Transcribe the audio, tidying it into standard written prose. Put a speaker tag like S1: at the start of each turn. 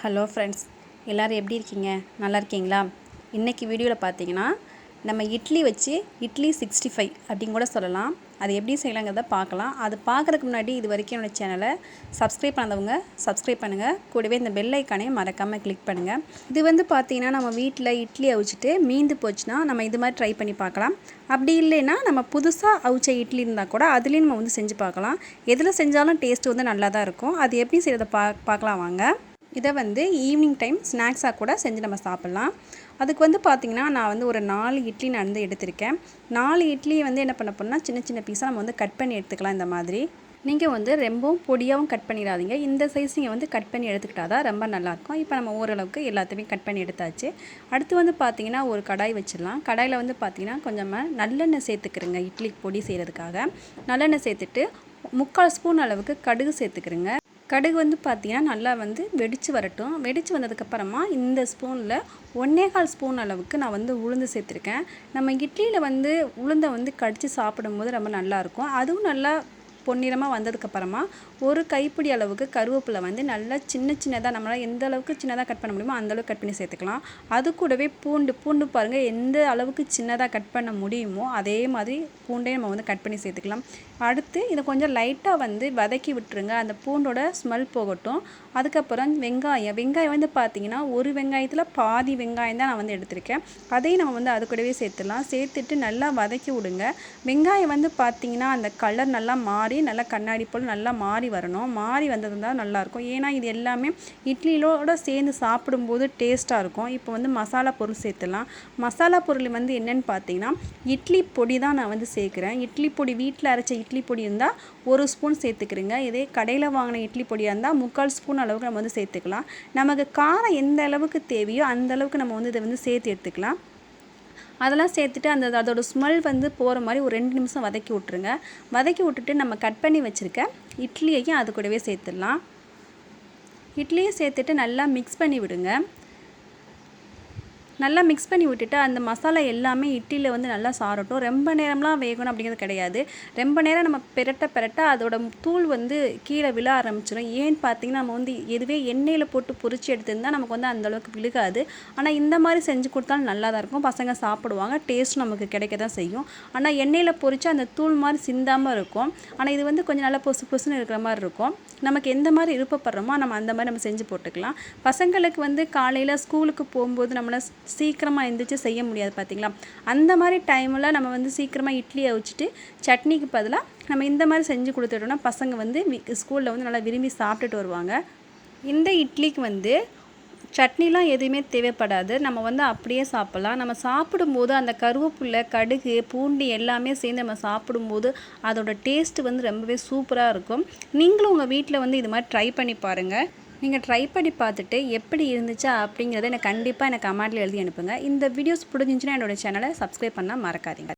S1: Hello friends, எல்லோரும் எப்படி இருக்கீங்க? நல்லா இருக்கீங்களா? இன்றைக்கி வீடியோவில் பார்த்தீங்கன்னா நம்ம இட்லி வச்சு இட்லி 65 அப்படின்னு கூட சொல்லலாம். அது எப்படி செய்யலாங்கிறத பார்க்கலாம். அது பார்க்குறதுக்கு முன்னாடி இது வரைக்கும் என்னோடய சேனலை சப்ஸ்கிரைப் பண்ணாதவங்க சப்ஸ்கிரைப் பண்ணுங்கள். கூடவே இந்த பெல் ஐக்கானையும் மறக்காமல் கிளிக் பண்ணுங்கள். இது பார்த்தீங்கன்னா நம்ம வீட்டில் இட்லி அவிச்சிட்டு மீந்து போச்சுன்னா நம்ம இது மாதிரி ட்ரை பண்ணி பார்க்கலாம். அப்படி இல்லைன்னா நம்ம புதுசாக அவிச்ச இட்லி இருந்தால் கூட அதுலேயும் நம்ம செஞ்சு பார்க்கலாம். எதில் செஞ்சாலும் டேஸ்ட்டு நல்லா தான் இருக்கும். அது எப்படி செய்கிறத பார்க்கலாம் வாங்க. இதை ஈவினிங் டைம் ஸ்நாக்ஸாக கூட செஞ்சு நம்ம சாப்பிட்லாம். அதுக்கு பார்த்திங்கன்னா நான் ஒரு 4 இட்லி நான் எடுத்திருக்கேன். 4 இட்லி என்ன பண்ண போனால் சின்ன சின்ன பீஸாக நம்ம கட் பண்ணி எடுத்துக்கலாம். இந்த மாதிரி நீங்கள் ரொம்பவும் பொடியாகவும் கட் பண்ணிடாதீங்க. இந்த சைஸ் நீங்கள் கட் பண்ணி எடுத்துக்கிட்டால் தான் ரொம்ப நல்லாயிருக்கும். இப்போ நம்ம ஓரளவுக்கு எல்லாத்தையுமே கட் பண்ணி எடுத்தாச்சு. அடுத்து பார்த்திங்கன்னா ஒரு கடாய் வச்சிடலாம். கடாயில் பார்த்திங்கன்னா கொஞ்சமாக நல்லெண்ணெய் சேர்த்துக்கிறேங்க. இட்லி பொடி செய்கிறதுக்காக நல்லெண்ணெய் சேர்த்துட்டு 3/4 ஸ்பூன் அளவுக்கு கடுகு சேர்த்துக்கிறேங்க. கடுகு பார்த்திங்கன்னா நல்லா வெடித்து வரட்டும். வெடித்து வந்ததுக்கப்புறமா இந்த ஸ்பூனில் 1/4 ஸ்பூன் அளவுக்கு நான் உளுந்து சேர்த்துருக்கேன். நம்ம இட்லியில் உளுந்தை கடித்து சாப்பிடும்போது ரொம்ப நல்லாயிருக்கும். அதுவும் நல்லா பொன்னிறமாக வந்ததுக்கப்புறமா ஒரு கைப்பிடி அளவுக்கு கருவேப்பிலை நல்லா சின்னதாக நம்மளால் எந்த அளவுக்கு சின்னதாக கட் பண்ண முடியுமோ அந்தளவுக்கு கட் பண்ணி சேர்த்துக்கலாம். அது கூடவே பூண்டு பாருங்கள், எந்த அளவுக்கு சின்னதாக கட் பண்ண முடியுமோ அதே மாதிரி பூண்டே நம்ம கட் பண்ணி சேர்த்துக்கலாம். அடுத்து இதை கொஞ்சம் லைட்டாக வதக்கி விட்டுருங்க. அந்த பூண்டோட ஸ்மெல் போகட்டும். அதுக்கப்புறம் வெங்காயம் பார்த்திங்கன்னா ஒரு வெங்காயத்தில் பாதி வெங்காயம் தான் நான் எடுத்திருக்கேன். அதையும் நம்ம அது கூடவே சேர்த்துடலாம். சேர்த்துட்டு நல்லா வதக்கி விடுங்க. வெங்காயம் பார்த்திங்கன்னா அந்த கலர் நல்லா மாறி நல்லா கண்ணாடி போல் நல்லா மாறி வரணும். மாறி வந்தது தான் நல்லாயிருக்கும். ஏன்னா இது எல்லாமே இட்லியோடு சேர்ந்து சாப்பிடும்போது டேஸ்ட்டாக இருக்கும். இப்போ மசாலா பொருள் சேர்த்துடலாம். மசாலா பொருள் என்னென்னு பார்த்தீங்கன்னா இட்லி பொடி தான் நான் சேர்க்குறேன். இட்லி பொடி வீட்டில் அரைச்ச இட்லி பொடி இருந்தால் 1 ஸ்பூன் சேர்த்துக்கிறேங்க. இதே கடையில் வாங்கின இட்லி பொடியாக இருந்தால் 3/4 ஸ்பூன் அளவுக்கு நம்ம சேர்த்துக்கலாம். நமக்கு காரம் எந்த அளவுக்கு தேவையோ அந்த அளவுக்கு நம்ம இதை சேர்த்து எடுத்துக்கலாம். அதெல்லாம் சேர்த்துட்டு அதோட ஸ்மெல் போகிற மாதிரி ஒரு 2 நிமிஷம் வதக்கி விட்ருங்க. வதக்கி விட்டுட்டு நம்ம கட் பண்ணி வச்சுருக்க இட்லியையும் அது கூடவே சேர்த்துடலாம். இட்லியை சேர்த்துட்டு நல்லா மிக்ஸ் பண்ணி விடுங்க. நல்லா மிக்ஸ் பண்ணி விட்டுட்டு அந்த மசாலா எல்லாமே இட்லியில் நல்லா சாரட்டும். ரொம்ப நேரம்லாம் வேகணும் அப்படிங்கிறது கிடையாது. ரொம்ப நேரம் நம்ம பெரட்ட அதோட தூள் கீழே விழ ஆரம்பிச்சிடும். ஏன்னு பார்த்தீங்கன்னா நம்ம எதுவே எண்ணெயில் போட்டு பொரிச்சு எடுத்துருந்தால் நமக்கு அந்தளவுக்கு விழுகாது. ஆனால் இந்த மாதிரி செஞ்சு கொடுத்தாலும் நல்லா தான் இருக்கும். பசங்க சாப்பிடுவாங்க. டேஸ்ட் நமக்கு கிடைக்க தான் செய்யும். ஆனால் எண்ணெயில் பொரிச்சு அந்த தூள் மாதிரி சிந்தாமல் இருக்கும். ஆனால் இது கொஞ்சம் நல்லா பொசுன்னு இருக்கிற மாதிரி இருக்கும். நமக்கு எந்த மாதிரி விருப்பப்படுறோமோ நம்ம அந்த மாதிரி நம்ம செஞ்சு போட்டுக்கலாம். பசங்களுக்கு காலையில் ஸ்கூலுக்கு போகும்போது நம்மளை சீக்கிரமாக எழுந்திரிச்சு செய்ய முடியாது பார்த்திங்களா. அந்த மாதிரி டைமில் நம்ம சீக்கிரமாக இட்லியை வச்சுட்டு சட்னிக்கு பதிலாக நம்ம இந்த மாதிரி செஞ்சு கொடுத்துட்டோம்னா பசங்க ஸ்கூலில் நல்லா விரும்பி சாப்பிட்டுட்டு வருவாங்க. இந்த இட்லிக்கு சட்னிலாம் எதுவுமே தேவைப்படாது. நம்ம அப்படியே சாப்பிட்லாம். நம்ம சாப்பிடும்போது அந்த கருவேப்பிலை, கடுகு, பூண்டு எல்லாமே சேர்ந்து நம்ம சாப்பிடும்போது அதோட டேஸ்ட்டு ரொம்பவே சூப்பராக இருக்கும். நீங்களும் உங்கள் வீட்டில் இது மாதிரி ட்ரை பண்ணி பாருங்கள். நீங்கள் ட்ரை பண்ணி பார்த்துட்டு எப்படி இருந்துச்சா அப்படிங்கிறத கண்டிப்பாக கமெண்ட்டில் எழுதி அனுப்புங்க. இந்த வீடியோஸ் பிடிச்சிருந்துச்சுன்னா என்னோடய சேனலை சப்ஸ்கிரைப் பண்ணால் மறக்காதீங்க.